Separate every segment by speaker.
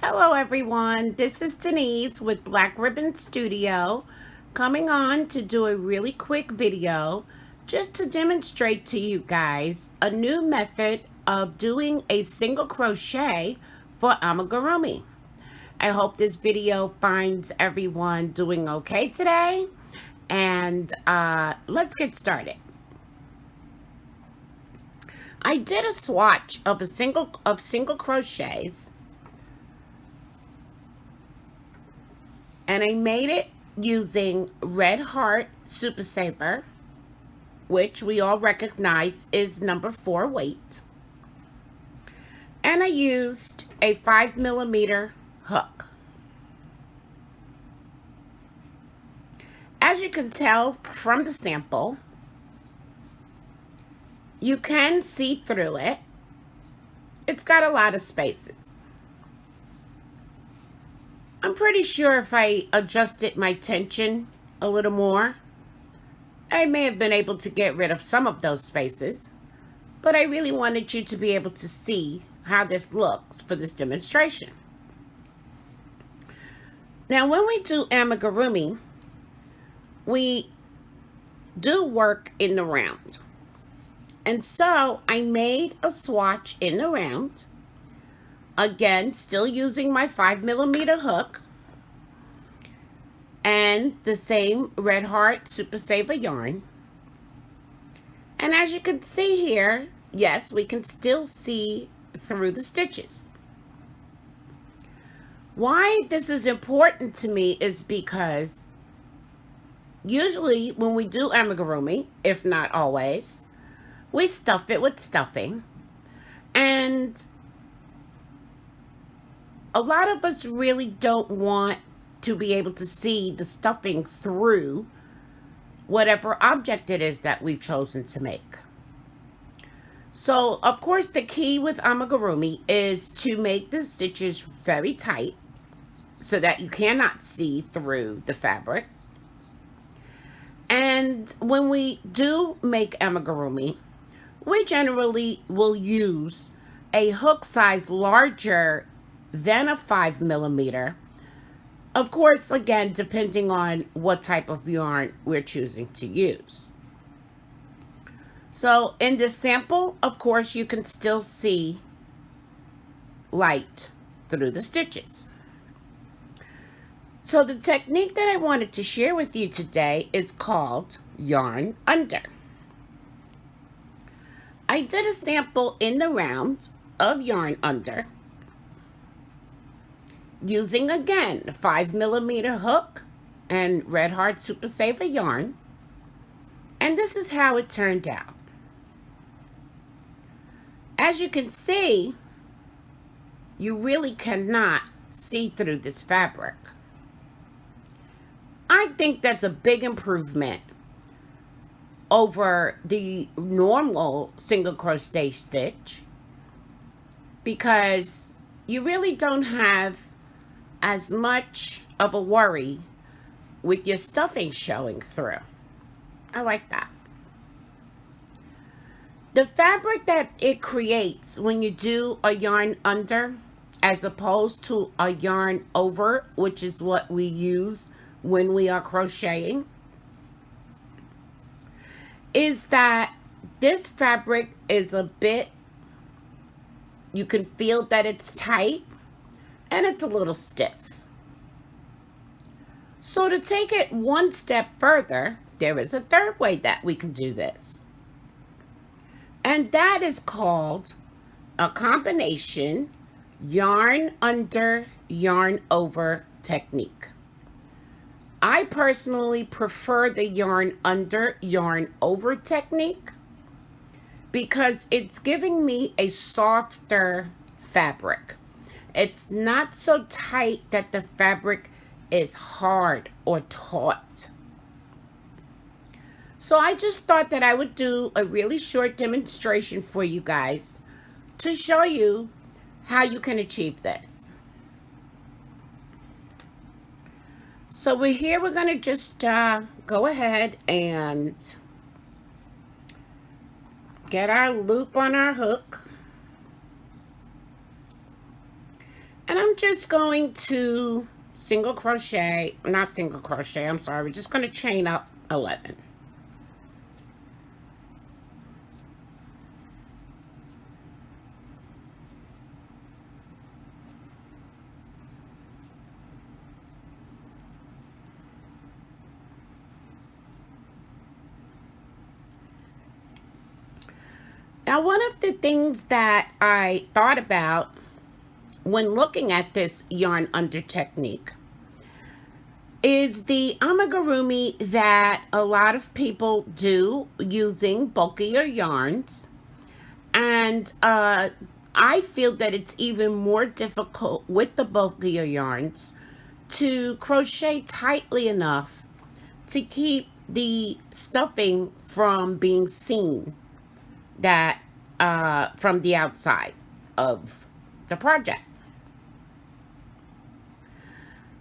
Speaker 1: Hello everyone, this is Denise with Black Ribbon Studio coming on to do a really quick video just to demonstrate to you guys a new method of doing a single crochet for amigurumi. I hope this video finds everyone doing okay today, and let's get started. I did a swatch of single crochets, and I made it using Red Heart Super Saver, which we all recognize is number 4 weight. And I used a 5mm hook. As you can tell from the sample, you can see through it. It's got a lot of spaces. I'm pretty sure if I adjusted my tension a little more, I may have been able to get rid of some of those spaces, but I really wanted you to be able to see how this looks for this demonstration. Now, when we do amigurumi, we do work in the round. And so I made a swatch in the round. Again, still using my 5mm hook and the same Red Heart Super Saver yarn. And as you can see here, yes, we can still see through the stitches. Why this is important to me is because usually when we do amigurumi, if not always, we stuff it with stuffing. And a lot of us really don't want to be able to see the stuffing through whatever object it is that we've chosen to make. So, of course, the key with amigurumi is to make the stitches very tight so that you cannot see through the fabric. And when we do make amigurumi, we generally will use a hook size larger than a 5mm. Of course, again, depending on what type of yarn we're choosing to use. So in this sample, of course, you can still see light through the stitches. So the technique that I wanted to share with you today is called yarn under. I did a sample in the round of yarn under, using again a 5mm hook and Red Heart Super Saver yarn, and this is how it turned out. As you can see, you really cannot see through this fabric. I think that's a big improvement over the normal single crochet stitch, because you really don't have as much of a worry with your stuffing showing through. I like that. The fabric that it creates when you do a yarn under as opposed to a yarn over, which is what we use when we are crocheting, is that this fabric is a bit, you can feel that it's tight and it's a little stiff. So to take it one step further, there is a third way that we can do this. And that is called a combination yarn under, yarn over technique. I personally prefer the yarn under, yarn over technique because it's giving me a softer fabric. It's not so tight that the fabric is hard or taut. So I just thought that I would do a really short demonstration for you guys to show you how you can achieve this. So we're going to just go ahead and get our loop on our hook. And I'm I'm just going to single crochet, not single crochet, I'm sorry, we're just going to chain up 11. Now, one of the things that I thought about when looking at this yarn under technique is the amigurumi that a lot of people do using bulkier yarns. And I feel that it's even more difficult with the bulkier yarns to crochet tightly enough to keep the stuffing from being seen that from the outside of the project.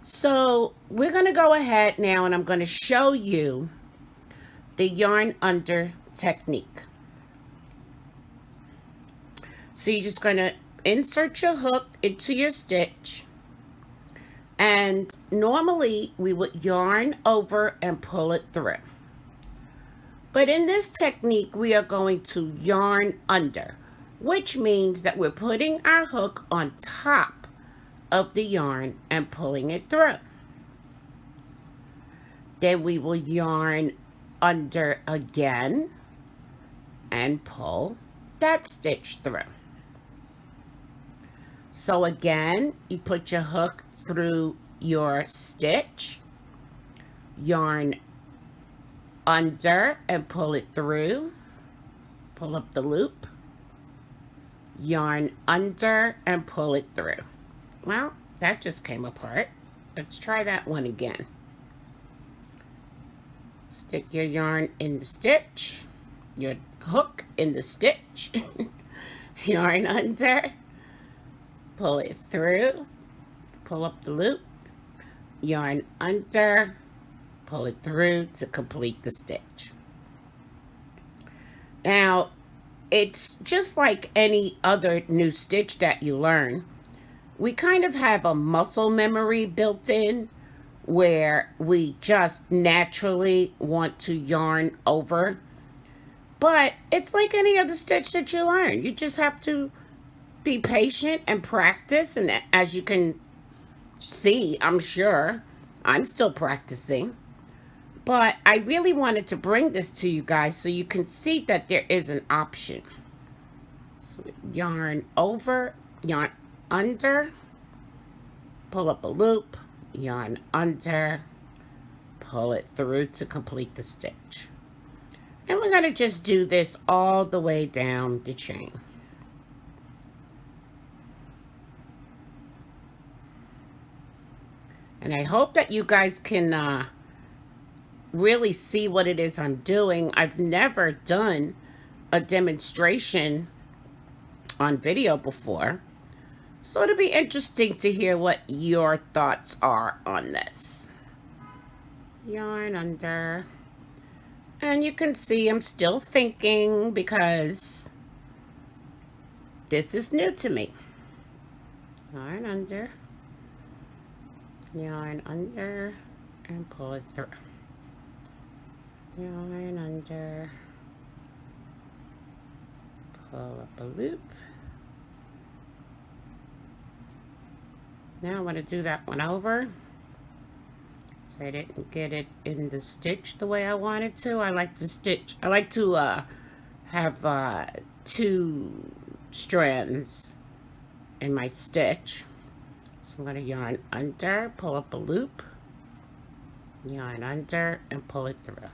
Speaker 1: So we're going to go ahead now and I'm going to show you the yarn under technique. So you're just going to insert your hook into your stitch, and normally we would yarn over and pull it through. But in this technique, we are going to yarn under, which means that we're putting our hook on top of the yarn and pulling it through. Then we will yarn under again and pull that stitch through. So again, you put your hook through your stitch, yarn under and pull it through, pull up the loop, yarn under and pull it through. Well, that just came apart. Let's try that one again. Stick your yarn in the stitch, your hook in the stitch, yarn under, pull it through, pull up the loop, yarn under, pull it through to complete the stitch. Now, it's just like any other new stitch that you learn. We kind of have a muscle memory built in where we just naturally want to yarn over. But it's like any other stitch that you learn. You just have to be patient and practice. And as you can see, I'm sure, I'm still practicing. But I really wanted to bring this to you guys so you can see that there is an option. So yarn over, yarn under, pull up a loop, yarn under, pull it through to complete the stitch. And we're going to just do this all the way down the chain. And I hope that you guys can really see what it is I'm doing. I've never done a demonstration on video before. So it'll be interesting to hear what your thoughts are on this. Yarn under. And you can see I'm still thinking because this is new to me. Yarn under, and pull it through. Yarn under, pull up a loop. Now I'm going to do that one over. So I didn't get it in the stitch the way I wanted to. I like to stitch. I like to have 2 strands in my stitch. So I'm going to yarn under, pull up a loop, yarn under, and pull it through.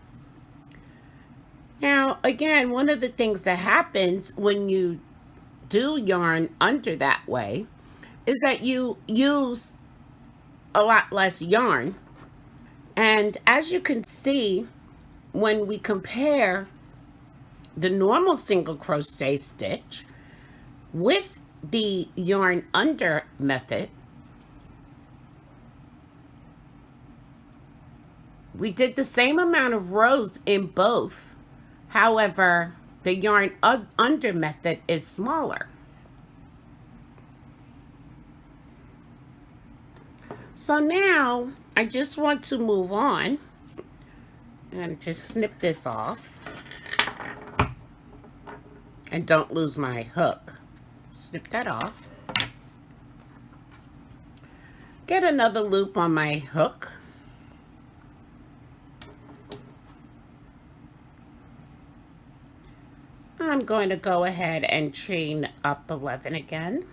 Speaker 1: Now, again, one of the things that happens when you do yarn under that way is that you use a lot less yarn. And as you can see, when we compare the normal single crochet stitch with the yarn under method, we did the same amount of rows in both. However, the yarn under method is smaller. So now I just want to move on and just snip this off. And don't lose my hook. Snip that off. Get another loop on my hook. I'm going to go ahead and chain up 11 again.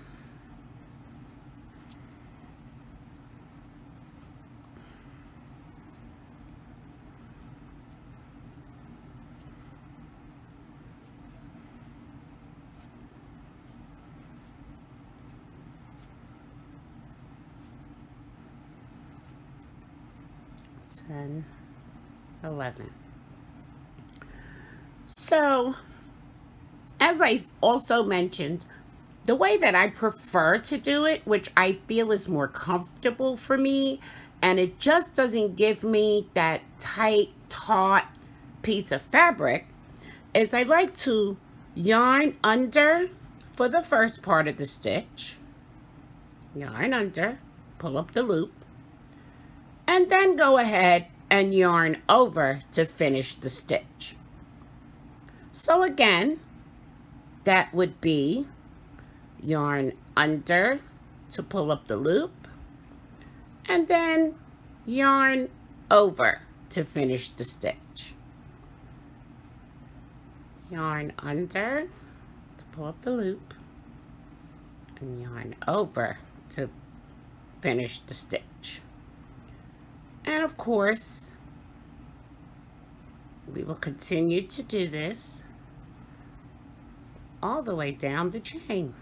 Speaker 1: And 11. So, as I also mentioned, the way that I prefer to do it, which I feel is more comfortable for me, and it just doesn't give me that tight, taut piece of fabric, is I like to yarn under for the first part of the stitch, yarn under, pull up the loop, and then go ahead and yarn over to finish the stitch. So again, that would be yarn under to pull up the loop, and then yarn over to finish the stitch. Yarn under to pull up the loop, and yarn over to finish the stitch. And of course, we will continue to do this all the way down the chain.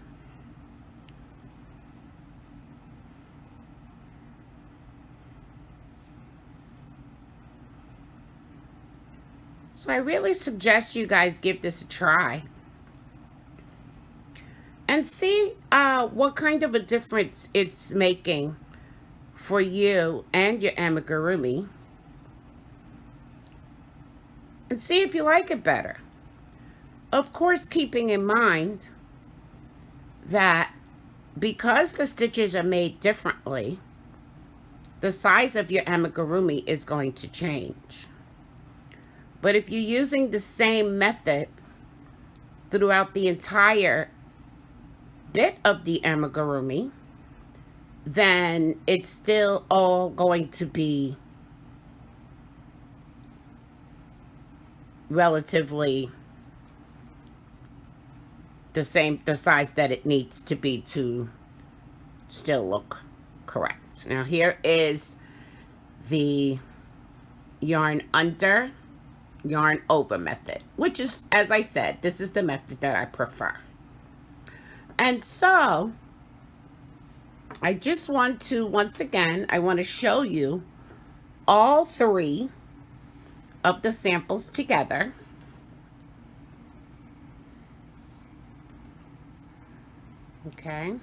Speaker 1: So I really suggest you guys give this a try and see what kind of a difference it's making for you and your amigurumi, and see if you like it better. Of course, keeping in mind that because the stitches are made differently, the size of your amigurumi is going to change. But if you're using the same method throughout the entire bit of the amigurumi, then it's still all going to be relatively the size that it needs to be to still look correct. Now here is the yarn under, yarn over method, which is, as I said, this is the method that I prefer. And so I just want to, once again, I want to show you all three of the samples together. Okay.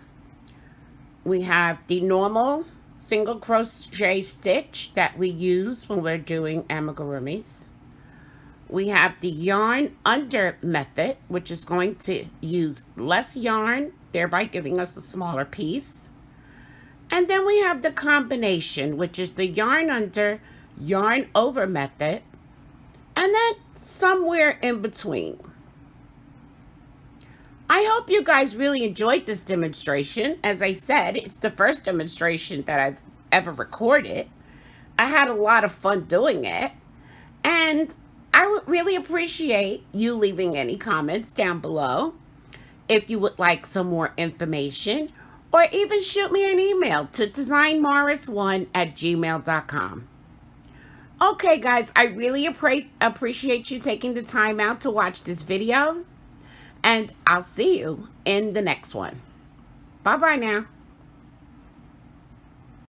Speaker 1: We have the normal single crochet stitch that we use when we're doing amigurumis. We have the yarn under method, which is going to use less yarn, thereby giving us a smaller piece. And then we have the combination, which is the yarn under, yarn over method, and then somewhere in between. I hope you guys really enjoyed this demonstration. As I said, it's the first demonstration that I've ever recorded. I had a lot of fun doing it, and I would really appreciate you leaving any comments down below if you would like some more information, or even shoot me an email to designmorris1@gmail.com. Okay, guys, I really appreciate you taking the time out to watch this video, and I'll see you in the next one. Bye-bye now.